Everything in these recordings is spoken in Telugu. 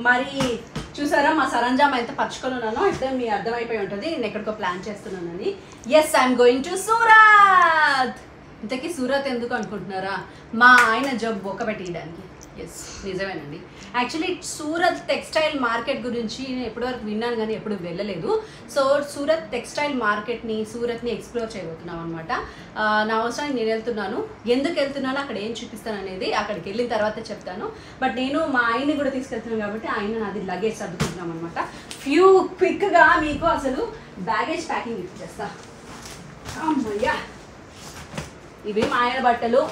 మరి చూసారా మా సరంజామా ఎంత పచ్చుకొని ఉన్నానో అయితే మీ అర్థమైపోయి ఉంటుంది నేను ఎక్కడికో ప్లాన్ చేస్తున్నానని. Yes I'm going to Surat. ఇంతకీ సూరత్ ఎందుకు అనుకుంటున్నారా? మా ఆయన జాబ్ బొక్కబెట్టేయడానికి. ఎస్ నిజమేనండి. యాక్చువల్లీ సూరత్ టెక్స్టైల్ మార్కెట్ గురించి నేను ఎప్పటివరకు విన్నాను కానీ ఎప్పుడు వెళ్ళలేదు. సో సూరత్ టెక్స్టైల్ మార్కెట్ని సూరత్ని ఎక్స్ప్లోర్ చేయబోతున్నాం అనమాట. నా అవసరానికి నేను వెళ్తున్నాను. ఎందుకు వెళ్తున్నాను, అక్కడ ఏం చూపిస్తాను అనేది అక్కడికి వెళ్ళిన తర్వాత చెప్తాను. బట్ నేను మా ఆయన్ని కూడా తీసుకెళ్తున్నాను కాబట్టి ఆయన నాది లగేజ్ సర్దుకుంటున్నాం అనమాట. క్విక్గా మీకు అసలు బ్యాగేజ్ ప్యాకింగ్ ఇచ్చేస్తా. అమ్మయ్యా, ఇవి మా ఆయన బట్టలు.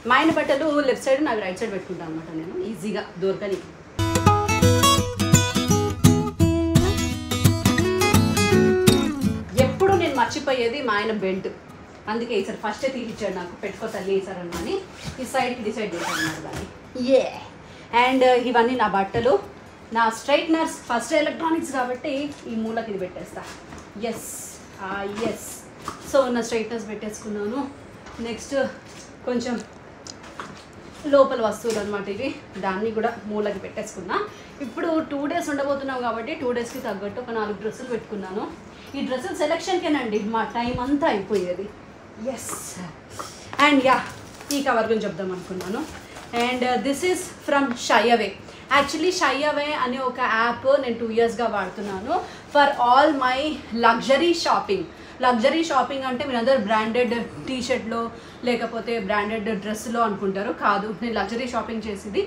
మా ఆయన బట్టలు లెఫ్ట్ సైడ్, నాకు రైట్ సైడ్ పెట్టుకుంటాను అనమాట. నేను ఈజీగా దొరకని. ఎప్పుడు నేను మర్చిపోయేది మా ఆయన బెల్ట్. అందుకే ఈసారి ఫస్టే తీసిచ్చాడు నాకు, పెట్టుకో తల్లి వేసారని అని ఈ సైడ్కి డిసైడ్ చేశాను అన్నమాట దాన్ని. అండ్ ఇవన్నీ నా బట్టలు, నా స్ట్రైట్నర్స్. ఫస్ట్ ఎలక్ట్రానిక్స్ కాబట్టి ఈ మూలకి ఇది పెట్టేస్తా. ఎస్ సో నా స్ట్రైట్నర్స్ పెట్టేసుకున్నాను. నెక్స్ట్ కొంచెం లోపల వస్తువులు అనమాట ఇవి, దాన్ని కూడా మూలకి పెట్టేసుకున్నా. ఇప్పుడు 2 days ఉండబోతున్నాం కాబట్టి 2 daysకి తగ్గట్టు ఒక 4 డ్రెస్సులు పెట్టుకున్నాను. ఈ డ్రెస్సుల సెలెక్షన్కేనండి మా టైం అంతా అయిపోయేది. ఎస్ అండ్ ఈ కవర్ గురించి చెప్దాం అనుకున్నాను. And this is from Shyaway. Actually Shyaway అనే ఒక యాప్ నేను 2 yearsగా వాడుతున్నాను for all my luxury shopping. Luxury shopping అంటే మీరందరూ బ్రాండెడ్ టీషర్ట్లో లేకపోతే బ్రాండెడ్ డ్రెస్సులో అనుకుంటారు. కాదు, నేను లగ్జరీ షాపింగ్ చేసేది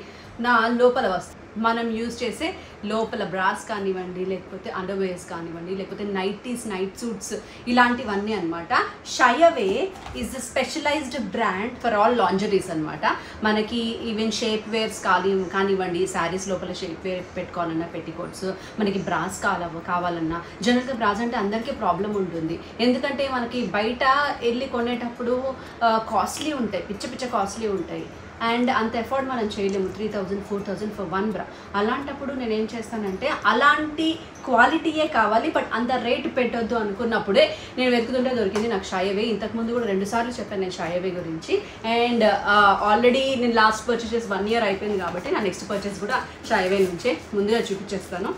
నా లోపల వస్తుంది. మనం యూజ్ చేసే లోపల బ్రాస్ కానివ్వండి, లేకపోతే అండర్వేర్స్ కానివ్వండి, లేకపోతే నైటీస్, నైట్ సూట్స్, ఇలాంటివన్నీ అనమాట. Shyaway is the specialized brand for all lingeries అనమాట. మనకి ఈవెన్ షేప్ వేర్స్ కానివ్వండి, శారీస్ లోపల షేప్ వేర్ పెట్టుకోవాలన్నా, పెట్టికోట్స్, మనకి బ్రాస్ కావాలన్నా. జనరల్గా బ్రాస్ అంటే అందరికీ ప్రాబ్లం ఉంటుంది. ఎందుకంటే మనకి బయట వెళ్ళి కొనేటప్పుడు కాస్ట్లీ ఉంటాయి, పిచ్చ కాస్ట్లీ ఉంటాయి. అండ్ అంత ఎఫర్ట్ మనం చేయలేము, 3000 4000 ఫర్ 1 బ్రా. అలాంటప్పుడు నేను ఏం చేస్తానంటే అలాంటి క్వాలిటీయే కావాలి, బట్ అంత రేట్ పెట్టొద్దు అనుకున్నప్పుడే నేను వెతుకుతుంటే దొరికింది నాకు షైఅవే. ఇంతకుముందు కూడా 2 సార్లు చెప్పాను నేను షైఅవే గురించి. అండ్ ఆల్రెడీ నేను లాస్ట్ పర్చేస్ చేసి 1 year అయిపోయింది కాబట్టి నా నెక్స్ట్ పర్చేస్ కూడా షైఅవే నుంచే ముందుగా చూపించేస్తాను.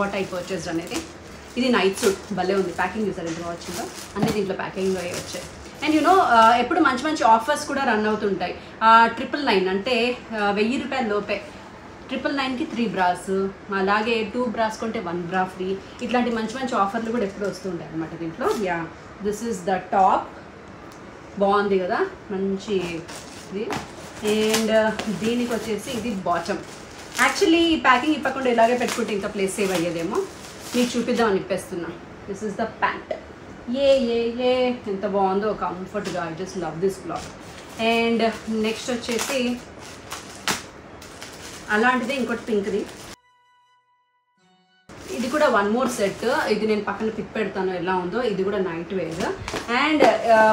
వాట్ ఐ పర్చేస్డ్ అనేది. ఇది నైట్ సూట్, భలే ఉంది. ప్యాకింగ్ చూసారు ఎంత వచ్చిందో, అన్నీ దీంట్లో ప్యాకింగ్ అయ్యి వచ్చాయి. అండ్ ఎప్పుడు మంచి ఆఫర్స్ కూడా రన్ అవుతుంటాయి. 999 అంటే 1000 రూపాయల లోపే 999కి 3 బ్రాస్, అలాగే 2 బ్రాస్ కొంటే 1 బ్రా ఫ్రీ. ఇట్లాంటి మంచి ఆఫర్లు కూడా ఎప్పుడు వస్తుంటాయి అనమాట దీంట్లో. దిస్ ఈస్ ద టాప్, బాగుంది కదా, మంచి ఇది. అండ్ దీనికి వచ్చేసి ఇది బాటమ్. యాక్చువల్లీ ఈ ప్యాకింగ్ ఇప్పకుండా ఇలాగే పెట్టుకుంటే ఇంకా ప్లేస్ సేవ్ అయ్యేదేమో, మీకు చూపిద్దామని ఇప్పేస్తున్నా. This is the pant. ఎంత బాగుందో కంఫర్ట్గా. I just love this cloth. And next వచ్చేసి అలాంటిదే ఇంకోటి పింక్ది. ఇది కూడా 1 more సెట్. ఇది నేను పక్కన పిక్ పెడతాను ఎలా ఉందో. ఇది కూడా నైట్ వేర్. అండ్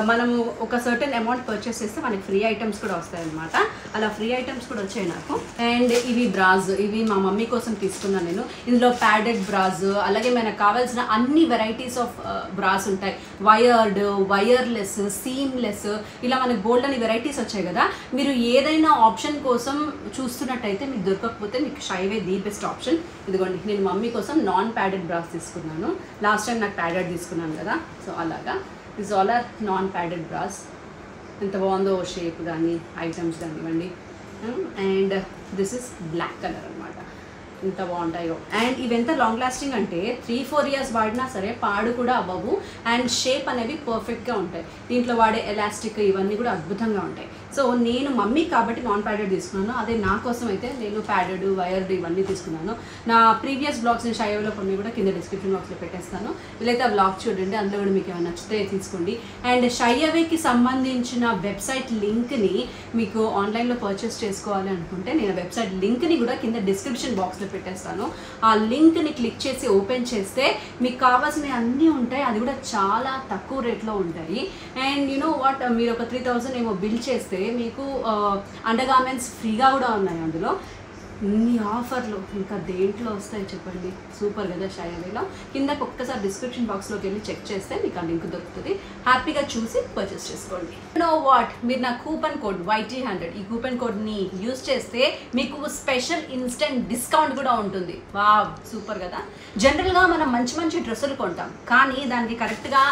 మనము ఒక సర్టెన్ అమౌంట్ పర్చేస్ చేస్తే మనకి ఫ్రీ ఐటమ్స్ కూడా వస్తాయి అనమాట. అలా ఫ్రీ ఐటమ్స్ కూడా వచ్చాయి నాకు. అండ్ ఇవి బ్రాస్, ఇవి మా మమ్మీ కోసం తీసుకున్నాను నేను. ఇందులో ప్యాడెడ్ బ్రాస్, అలాగే మనకు కావాల్సిన అన్ని వెరైటీస్ ఆఫ్ బ్రాస్ ఉంటాయి. వైర్డ్, వైర్లెస్, సీమ్లెస్, ఇలా మనకి బోల్డ్ అని వెరైటీస్ వచ్చాయి కదా. మీరు ఏదైనా ఆప్షన్ కోసం చూస్తున్నట్టయితే మీకు దొరకకపోతే మీకు షైఅవే ది బెస్ట్ ఆప్షన్. ఇదిగోండి, నేను మమ్మీ కోసం నాన్ ప్యాడెడ్ బ్రాస్ తీసుకున్నాను. లాస్ట్ టైం నాకు ప్యాడెడ్ తీసుకున్నాను కదా, సో అలాగా. This all are non padded bras. ఎంత బాగుందో షేప్ కానీ ఐటమ్స్ కానివ్వండి. And this is black colour అనమాట. ఎంత బాగుంటాయో. అండ్ ఇవి ఎంత లాంగ్ లాస్టింగ్ అంటే 3-4 years వాడినా సరే పాడు కూడా అవ్వవు. అండ్ షేప్ అనేవి పర్ఫెక్ట్గా ఉంటాయి. దీంట్లో వాడే ఎలాస్టిక్ ఇవన్నీ కూడా అద్భుతంగా ఉంటాయి. సో నేను మమ్మీ కాబట్టి నాన్ ప్యాడెడ్ తీసుకున్నాను. అదే నా కోసం అయితే నేను ప్యాడెడ్, వైర్డ్ ఇవన్నీ తీసుకున్నాను. నా ప్రీవియస్ బ్లాగ్స్ నేను షైఅవేలో కొన్ని కూడా కింద డిస్క్రిప్షన్ బాక్స్లో పెట్టేస్తాను. వీలైతే ఆ బ్లాగ్ చూడండి, అందులో కూడా మీకు ఏమైనా నచ్చితే తీసుకోండి. అండ్ షైఅవేకి సంబంధించిన వెబ్సైట్ లింక్ని మీకు ఆన్లైన్లో పర్చేస్ చేసుకోవాలి అనుకుంటే నేను వెబ్సైట్ లింక్ని కూడా కింద డిస్క్రిప్షన్ బాక్స్లో పెట్టేస్తాను. ఆ లింక్ని క్లిక్ చేసి ఓపెన్ చేస్తే మీకు కావాల్సినవి అన్నీ ఉంటాయి. అది కూడా చాలా తక్కువ రేట్లో ఉంటాయి. అండ్ వాట్, మీరు ఒక 3000 ఏమో బిల్ చేస్తే మీకు అండర్ గార్మెంట్స్ ఫ్రీగా కూడా ఉన్నాయి అందులో. ఇన్ని ఆఫర్లు ఇంకా దేంట్లో వస్తాయి చెప్పండి. సూపర్ కదా షాయావేలో. కిందకి ఒక్కసారి డిస్క్రిప్షన్ బాక్స్లోకి వెళ్ళి చెక్ చేస్తే మీకు ఆ లింక్ దొరుకుతుంది. హ్యాపీగా చూసి పర్చేస్ చేసుకోండి. నో వాట్, మీరు నా కూపన్ కోడ్ YT100 ఈ కూపన్ కోడ్ని యూజ్ చేస్తే మీకు స్పెషల్ ఇన్స్టెంట్ డిస్కౌంట్ కూడా ఉంటుంది. వావ్ సూపర్ కదా. జనరల్గా మనం మంచి మంచి డ్రెస్సులు కొంటాం, కానీ దానికి కరెక్ట్గా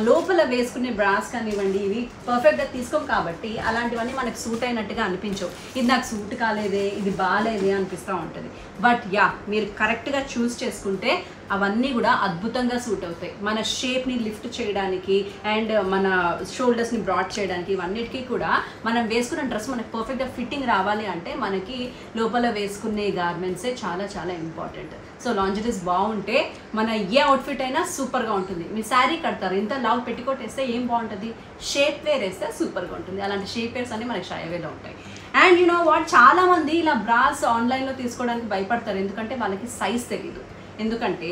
లోపల వేసుకునే బ్రాస్ కానివ్వండి ఇవి పర్ఫెక్ట్గా తీసుకోం కాబట్టి అలాంటివన్నీ మనకు సూట్ అయినట్టుగా అనిపించవు. ఇది నాకు సూట్ కాలేదే, ఇది బాగాలేదే అనిపిస్తూ ఉంటుంది. బట్ యా, మీరు కరెక్ట్గా చూస్ చేసుకుంటే అవన్నీ కూడా అద్భుతంగా సూట్ అవుతాయి. మన షేప్ని లిఫ్ట్ చేయడానికి అండ్ మన షోల్డర్స్ని బ్రాడ్ చేయడానికి ఇవన్నిటికీ కూడా మనం వేసుకున్న డ్రెస్ మనకు పర్ఫెక్ట్గా ఫిట్టింగ్ రావాలి అంటే మనకి లోపల వేసుకునే గార్మెంట్సే చాలా చాలా ఇంపార్టెంట్. సో లాంజరీస్ బాగుంటే మన ఏ అవుట్ఫిట్ అయినా సూపర్గా ఉంటుంది. మీ శారీ కడతారు, ఇంత లావ్ పెట్టుకోట్ వేస్తే ఏం బాగుంటుంది, షేప్ వేర్ వేస్తే సూపర్గా ఉంటుంది. అలాంటి షేప్ వేర్స్ అన్నీ మనకి షాయావేలో ఉంటాయి. అండ్ యు నో వాట్, చాలామంది ఇలా బ్రాస్ ఆన్లైన్లో తీసుకోవడానికి భయపడతారు, ఎందుకంటే వాళ్ళకి సైజ్ తెలియదు. ఎందుకంటే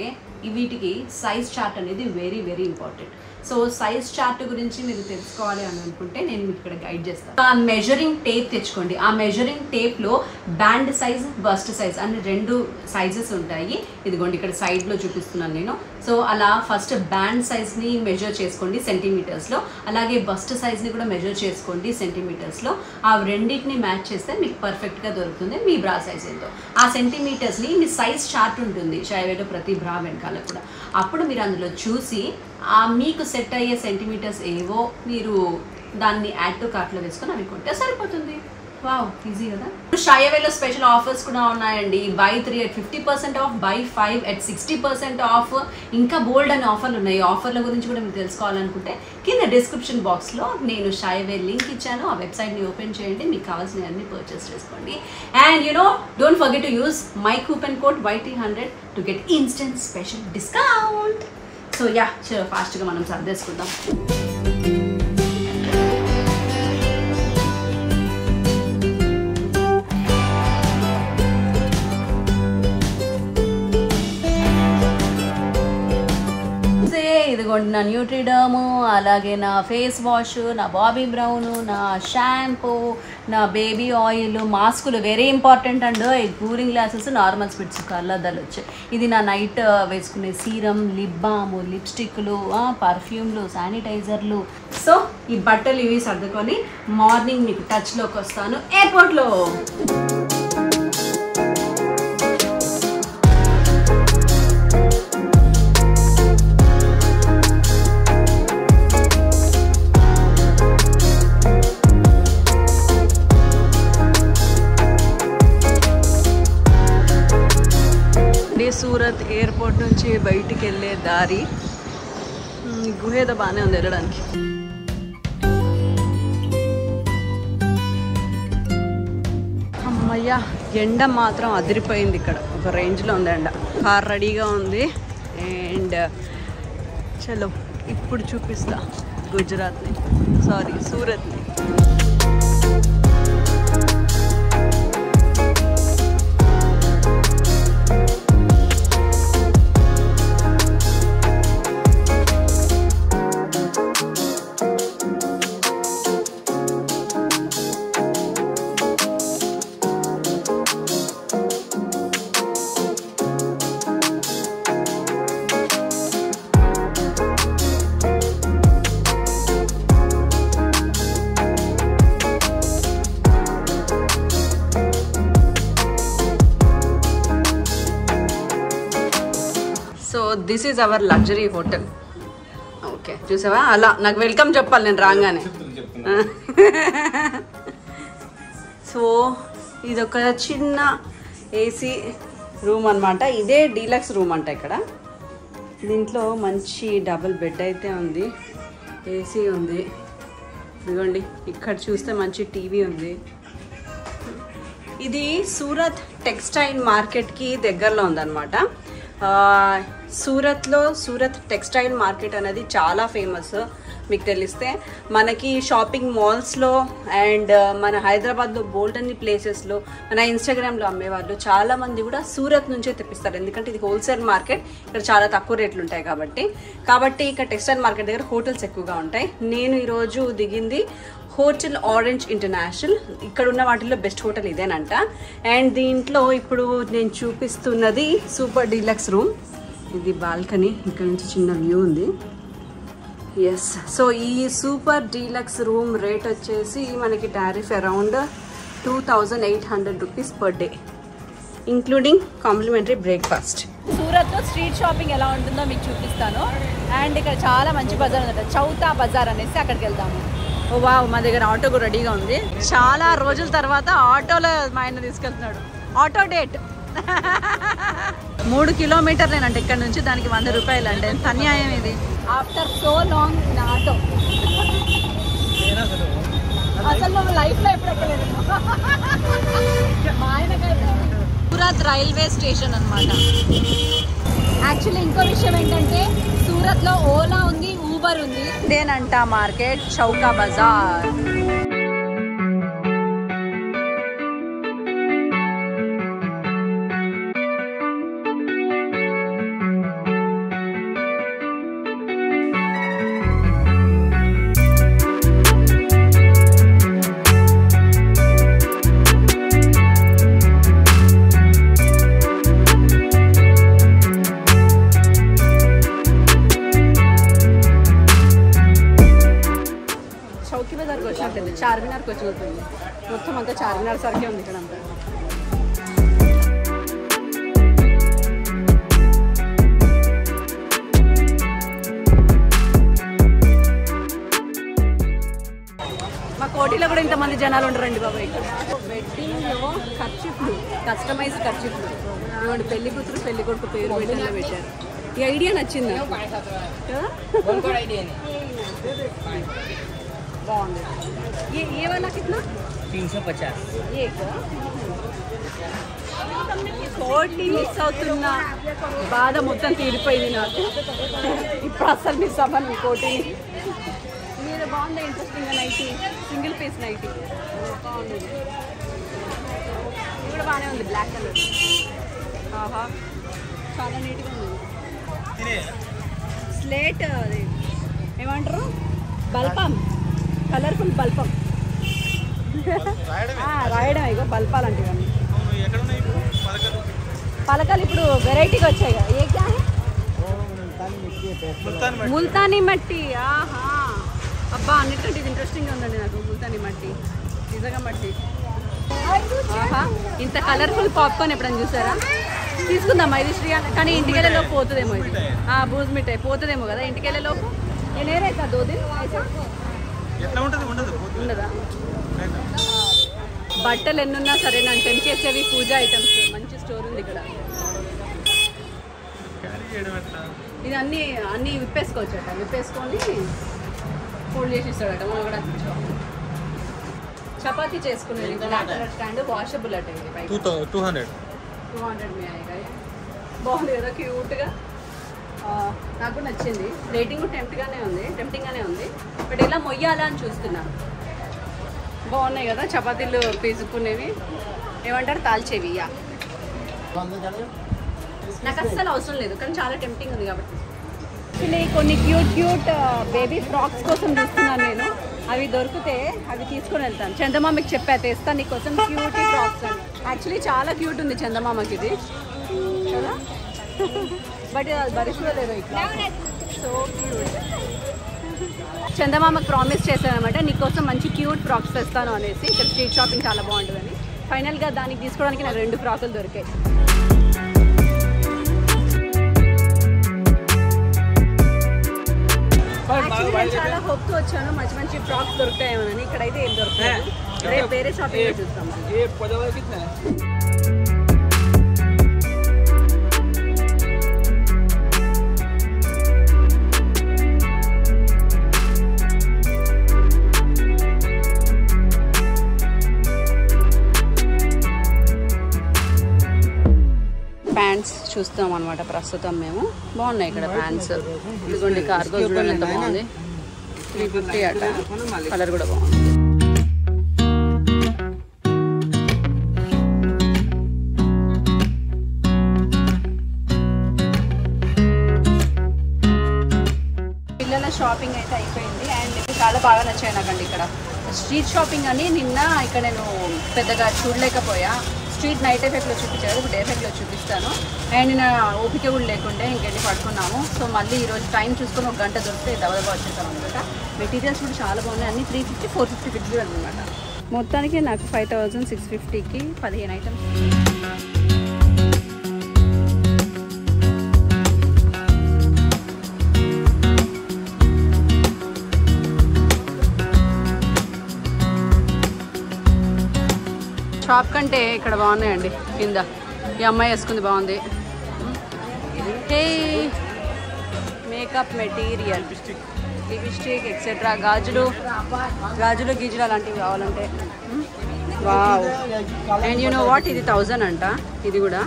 వీటికి సైజ్ చార్ట్ అనేది very very important. So size chart గురించి మీరు తెలుసుకోవాలి అని అనుకుంటే నేను మీకు ఇక్కడ గైడ్ చేస్తాను. ఆ మెజరింగ్ టేప్ తెచ్చుకోండి. ఆ మెజరింగ్ టేప్లో బ్యాండ్ సైజ్, బస్ట్ సైజ్ అని 2 సైజెస్ ఉంటాయి. ఇదిగోండి ఇక్కడ సైడ్లో చూపిస్తున్నాను నేను. సో అలా ఫస్ట్ బ్యాండ్ సైజ్ని మెజర్ చేసుకోండి సెంటీమీటర్స్లో, అలాగే బస్ట్ సైజ్ని కూడా మెజర్ చేసుకోండి సెంటీమీటర్స్లో. ఆ రెండింటిని మ్యాచ్ చేస్తే మీకు పర్ఫెక్ట్గా దొరుకుతుంది మీ బ్రా సైజ్ ఎంతో. ఆ సెంటీమీటర్స్ని మీ సైజ్ చార్ట్ ఉంటుంది షాయావేలో ప్రతి బ్రా వెనకాల కూడా. అప్పుడు మీరు అందులో చూసి మీకు సెట్ అయ్యే సెంటీమీటర్స్ ఏవో మీరు దాన్ని యాడ్ టు కార్ట్లో వేసుకొని అవి కొంటే సరిపోతుంది. వావ్ ఈజీ కదా. షాయావేలో స్పెషల్ ఆఫర్స్ కూడా ఉన్నాయండి. buy 3 at 50% of, buy 5 at 60% of, ఇంకా బోల్డ్ అనే ఆఫర్లు ఉన్నాయి. ఆఫర్ల గురించి కూడా మీరు తెలుసుకోవాలనుకుంటే కింద డిస్క్రిప్షన్ బాక్స్లో నేను షాయావే లింక్ ఇచ్చాను. ఆ వెబ్సైట్ని ఓపెన్ చేయండి, మీకు కావాల్సినవన్నీ పర్చేస్ చేసుకోండి. And you know, don't forget to use my coupon code YT100 to get instant special discount. So yeah, చలో ఫాస్ట్గా మనం సర్దేసుకుందాం. ఇదిగోండి నా న్యూట్రిడర్ము, అలాగే నా ఫేస్ వాష్, నా బాబీ బ్రౌన్, నా షాంపూ, నా బేబీ ఆయిల్, మాస్కులు very important and cooling glasses, normal spits, కళ్ళద్దాలు వచ్చాయి. ఇది నా నైట్ వేసుకునే సీరం, లిప్ బామ్, లిప్స్టిక్లు, పర్ఫ్యూమ్లు, శానిటైజర్లు. సో ఈ బట్టలు ఇవి సర్దుకొని మార్నింగ్ మీకు టచ్లోకి వస్తాను ఎయిర్పోర్ట్లో. సూరత్ ఎయిర్పోర్ట్ నుంచి బయటికి వెళ్ళే దారి గుహేద బాగానే ఉంది వెళ్ళడానికి. అమ్మయ్య, ఎండ మాత్రం అదిరిపోయింది. ఇక్కడ ఒక రేంజ్లో ఉంది ఎండ. కార్ రెడీగా ఉంది. అండ్ చలో ఇప్పుడు చూపిస్తా గుజరాత్ని, సారీ సూరత్ని. This is our luxury hotel. Okay చూసావా, అలా నాకు వెల్కమ్ చెప్పాలి నేను రాగానే. సో ఇదొక చిన్న ఏసీ రూమ్ అనమాట. ఇదే డీలక్స్ రూమ్ అంట. ఇక్కడ దీంట్లో మంచి డబుల్ బెడ్ అయితే ఉంది, ఏసీ ఉంది. ఇదిగోండి ఇక్కడ చూస్తే మంచి టీవీ ఉంది. ఇది సూరత్ టెక్స్టైల్ మార్కెట్కి దగ్గరలో ఉందన్నమాట. సూరత్లో సూరత్ టెక్స్టైల్ మార్కెట్ అనేది చాలా ఫేమస్. మీకు తెలిస్తే మనకి షాపింగ్ మాల్స్లో అండ్ మన హైదరాబాద్లో బోల్డ్ అన్ని ప్లేసెస్లో మన ఇన్స్టాగ్రామ్లో అమ్మేవాళ్ళు చాలామంది కూడా సూరత్ నుంచే తెప్పిస్తారు. ఎందుకంటే ఇది హోల్సేల్ మార్కెట్, ఇక్కడ చాలా తక్కువ రేట్లు ఉంటాయి కాబట్టి ఇక్కడ టెక్స్టైల్ మార్కెట్ దగ్గర హోటల్స్ ఎక్కువగా ఉంటాయి. నేను ఈరోజు దిగింది హోటల్ ఆరెంజ్ ఇంటర్నేషనల్. ఇక్కడ ఉన్న వాటిల్లో బెస్ట్ హోటల్ ఇదేనంట. అండ్ దీంట్లో ఇప్పుడు నేను చూపిస్తున్నది సూపర్ డీలక్స్ రూమ్. ఇది బాల్కనీ, ఇక్కడ నుంచి చిన్న వ్యూ ఉంది. ఎస్, సో ఈ సూపర్ డీలక్స్ రూమ్ రేట్ వచ్చేసి మనకి tariff around 2800 rupees per day, including complimentary breakfast. సూరత్లో స్ట్రీట్ షాపింగ్ ఎలా ఉంటుందో మీకు చూపిస్తాను. అండ్ ఇక్కడ చాలా మంచి బజార్ ఉందట, చౌతా బజార్ అనేసి, అక్కడికి వెళ్దాము. ఓ వావ్, మా దగ్గర ఆటో కూడా రెడీగా ఉంది. చాలా రోజుల తర్వాత ఆటోలో మా ఆయన తీసుకెళ్తున్నాడు. ఆటో డేట్ 3 కిలోమీటర్లేనంటే ఇక్కడ నుంచి, దానికి 100 రూపాయలు అంటే ఎంత అన్యాయం ఇది. After so long in auto. అసలు మా లైఫ్లో ఎప్పుడు ఎక్కలేదు. మా ఆయనకైతే సూరత్ రైల్వే స్టేషన్ అనమాట. యాక్చువల్లీ ఇంకో విషయం ఏంటంటే సూరత్లో ఓలా ఉంది, ఊబర్ ఉంది. ఇదేనంట మార్కెట్, చౌకా బజార్. చార్మినార్కి వచ్చి అవుతుంది మొత్తం అంతా, చార్మినార్ సరికే ఉంది ఇక్కడ అంతా. మా కోటిలో కూడా ఇంతమంది జనాలు ఉండరండి బాబా. ఇక్కడ వెడ్డింగ్లో ఖర్చులు, కస్టమైజ్ ఖర్చులు, ఇవ్వండి పెళ్లి కూతురు పెళ్లి కొడుకు పేరు వెడ్డింగ్లో పెట్టారు. ఈ ఐడియా నచ్చింది బాగుంది. ये वाला कितना? 350 एक. కోటి మిస్ అవుతున్న బాధ మొత్తం తీరిపోయింది నాకు. ఇప్పుడు అసలు మిస్ అవ్వను కోటిని. మీరు బాగుంది, interesting nighty, single piece nighty బాగుంది. ఇది కూడా బాగానే ఉంది, బ్లాక్ కలర్. ఆహా, చాలా నీట్గా ఉంది. స్లేట్ అది ఏమంటారు, బల్పం, కలర్ఫుల్ బల్పం. రాయడం ఇక బల్పాలంటే పలకలు ఇప్పుడు వెరైటీగా వచ్చాయి కదా. ఏ క్యా ముల్తానీ మట్టి. ఆహా, అబ్బా అన్నిటికంటే ఇది ఇంట్రెస్టింగ్గా ఉందండి నాకు. ముల్తానీ మట్టి, నిజంగా మట్టి. ఆహా, ఇంత కలర్ఫుల్ పాప్కార్న్ ఎప్పుడైనా చూసారా? తీసుకుందామా ఇది శ్రీ, కానీ ఇంటికెళ్ళేలోపు పోతుందేమో. ఇది బూజ్ మిఠాయి పోతుందేమో కదా ఇంటికెళ్ళేలోపు. నేనైతే 2 दिन ఉండదా? బట్టలు ఎన్నున్నా సరే నన్ను టెంప్ చేసేవి పూజ ఐటమ్స్. మంచి స్టోర్ ఉంది ఇక్కడ. ఇది అన్నీ విప్పేసుకోవచ్చట, విప్పేసుకొని ఫోల్డ్ చేసి ఇస్తాడట. మనం కూడా చపాతీ చేసుకునేది స్టాండ్, వాషబుల్ అట. 200 బాగుంది కదా, క్యూట్గా. నాకు నచ్చింది. రేటింగ్ టెంప్టింగ్గానే ఉంది. బట్ ఇలా మొయ్యాలా అని చూస్తున్నాను. బాగున్నాయి కదా చపాతీలు పీసుకునేవి, ఏమంటారు తాల్చేవి. నాకు అస్సలు అవసరం లేదు, కానీ చాలా టెంప్టింగ్ ఉంది కాబట్టి. యాక్చువల్లీ కొన్ని క్యూట్ బేబీ ఫ్రాక్స్ కోసం చూస్తున్నాను నేను. అవి దొరికితే అవి తీసుకొని వెళ్తాను. చందమామకి చెప్పా తెస్తాను నీకోసం క్యూటీ ఫ్రాక్స్ అని. యాక్చువల్లీ చాలా క్యూట్ ఉంది చందమామకి ఇది కదా, బట్ అది భరిస్తలేదు ఇక్కడ. So cute. చందమామకు ప్రామిస్ చేశాను అనమాట, నీకోసం మంచి క్యూట్ ఫ్రాక్స్ తెస్తాను అనేసి. ఇక్కడ స్ట్రీట్ షాపింగ్ చాలా బాగుంటుందని. ఫైనల్గా దానికి తీసుకోవడానికి నాకు 2 ఫ్రాకులు దొరికాయి. యాక్చువల్లీ నేను చాలా హోప్తో వచ్చాను మంచి ఫ్రాక్స్ దొరుకుతాయేమోనని. ఇక్కడైతే ఏం దొరుకుతాయి. రేపు వేరే షాపింగ్ చూస్తాం. ప్యాంట్స్ చూస్తాం అనమాట ప్రస్తుతం మేము. బాగున్నాయి ఇక్కడ ప్యాంట్స్. ఇదిగోండి కార్గో చూడండి ఎంత బాగుంది. 350 అట. కలర్ కూడా బాగుంది. పిల్లల షాపింగ్ అయితే అయిపోయింది అండ్ చాలా బాగా నచ్చాయి నాకండి ఇక్కడ. స్ట్రీట్ షాపింగ్ అని నిన్న ఇక్కడ నేను పెద్దగా చూడలేకపోయా. స్ట్రీట్ నైట్ ఎఫెక్ట్లో చూపించారు, ఇప్పుడు డే ఎఫెక్ట్లో చూపిస్తాను. అండ్ నేను ఓపిక కూడా లేకుండే ఇంకెళ్ళి పడుకున్నాము. సో మళ్ళీ ఈరోజు టైం చూసుకొని ఒక గంట దొరికితే దవదబా వచ్చేసాం అనమాట. మెటీరియల్స్ కూడా చాలా బాగున్నాయి, అన్ని 350, 450 బిట్స్ కూడా అనమాట. మొత్తానికి నాకు 5650కి 15 ఐటమ్స్. షాప్ కంటే ఇక్కడ బాగున్నాయండి. కింద ఈ అమ్మాయి వేసుకుంది బాగుంది. హే మేకప్ మెటీరియల్, లిప్స్టిక్ ఎక్సెట్రా, గాజులు గీజులు అలాంటివి కావాలంటే wow. And you know what, ఇది 1000 అంట ఇది కూడా.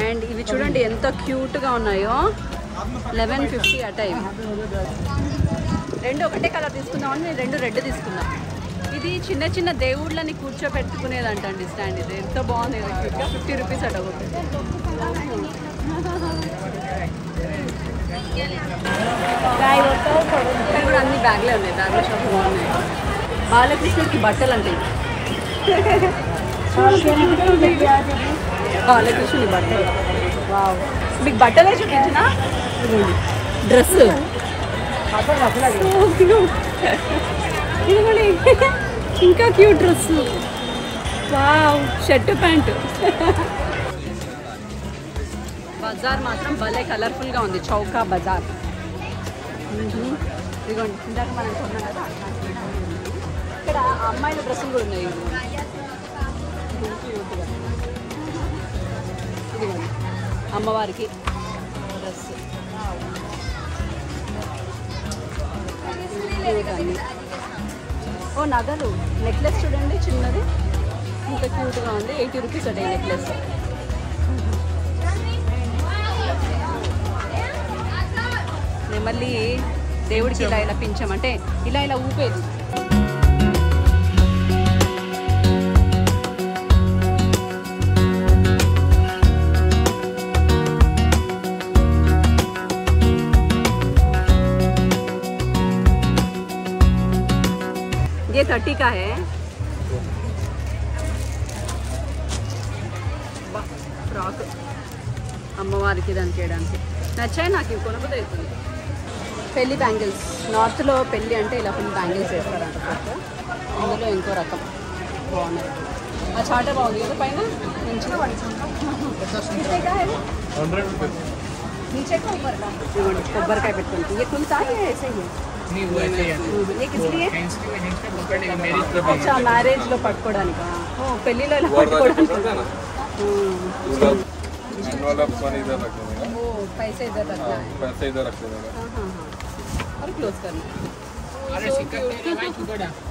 అండ్ ఇవి చూడండి ఎంత క్యూట్గా ఉన్నాయో, 1150 అట. ఇవి రెండు ఒకటే కలర్ తీసుకుందామని నేను రెండు రెడ్ తీసుకున్నా. ఇది చిన్న చిన్న దేవుళ్ళని కూర్చోపెట్టుకునేదంట అండి స్టాండ్. ఇది ఎంత బాగుంది, ఇది క్యూట్గా. 50 రూపీస్ అట ఒకటి. ఇక్కడ కూడా అన్ని బ్యాగ్లే ఉన్నాయి, బ్యాగ్ల షాప్ బాగున్నాయి. బాలకృష్ణుడికి బట్టలు అంటే బాలకృష్ణుడి బట్టలు. వావ్, మీకు బట్టలే చూపించిన డ్రెస్ ఇది కూడా ఇంకా cute dress. Wow, shirt pant. బజార్ మాత్రం భలే కలర్ఫుల్గా ఉంది. చౌకా బజార్. ఇదిగోండి ఇందాక మనం కొన్నాం కదా, ఇక్కడ అమ్మాయిల డ్రెస్సులు కూడా ఉన్నాయి. ఇదిగోండి అమ్మవారికి డ్రెస్. ఓ నగలు, నెక్లెస్ చూడండి చిన్నది, ఇంత క్యూట్గా ఉంది. 80 రూపీస్ అదే నెక్లెస్. మళ్ళీ దేవుడికి ఇలా ఇలా పించామంటే ఇలా ఇలా ఊపేది. ये 30 का है. ఫ్రాక్ అమ్మవారికి దానికి వేయడానికి నచ్చాయి నాకు. ఇవి కొనబోతే అవుతుంది. పెళ్ళి బ్యాంగిల్స్, నార్త్లో పెళ్ళి అంటే ఇలా ఫుల్ బ్యాంగిల్స్ వేస్తారంట. అందులో ఇంకో రకం బాగున్నాయి. ఆ చాట బాగుంది కదా పైన మంచిగా. కొబ్బరికాయ పెట్టుకుంటుంది. ये खुलता है ऐसे ही? नहीं, वो ऐसे ही ये किस लिए? अच्छा, మ్యారేజ్ లో పట్టుకోవడానికి. ఓ పెళ్ళిలో ఇలా పట్టుకోవడానికి. ओ पैसे इधर रखना है. पैसे इधर रख देना. हाँ. और क्लोज करना है.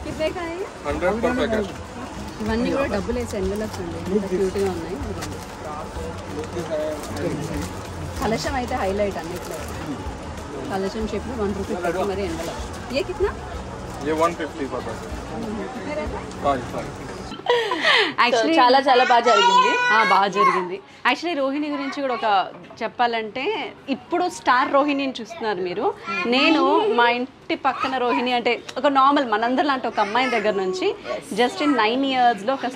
कितने का है? 100 per packet. ఇవన్నీ కూడా డబ్బులు వేసి ఎన్వెలప్స్ అండి, ఎంత క్యూట్గా ఉన్నాయి. కలశం అయితే హైలైట్ అన్నిట్లో. కలశం షేప్లో 1 రూపీ పెట్టి మరి ఎన్వెలప్. ఏ కిतना? ये 150 पड़ता है. యాక్చువల్లీ చాలా చాలా బాగా జరిగింది. బాగా జరిగింది. యాక్చువల్లీ రోహిణి గురించి కూడా ఒక చెప్పాలంటే, ఇప్పుడు స్టార్ రోహిణిని చూస్తున్నారు మీరు. నేను మా ఇంటి పక్కన రోహిణి అంటే ఒక నార్మల్ మనందరి లాంటి ఒక అమ్మాయి దగ్గర నుంచి జస్ట్ ఇన్ 9 yearsలో ఒక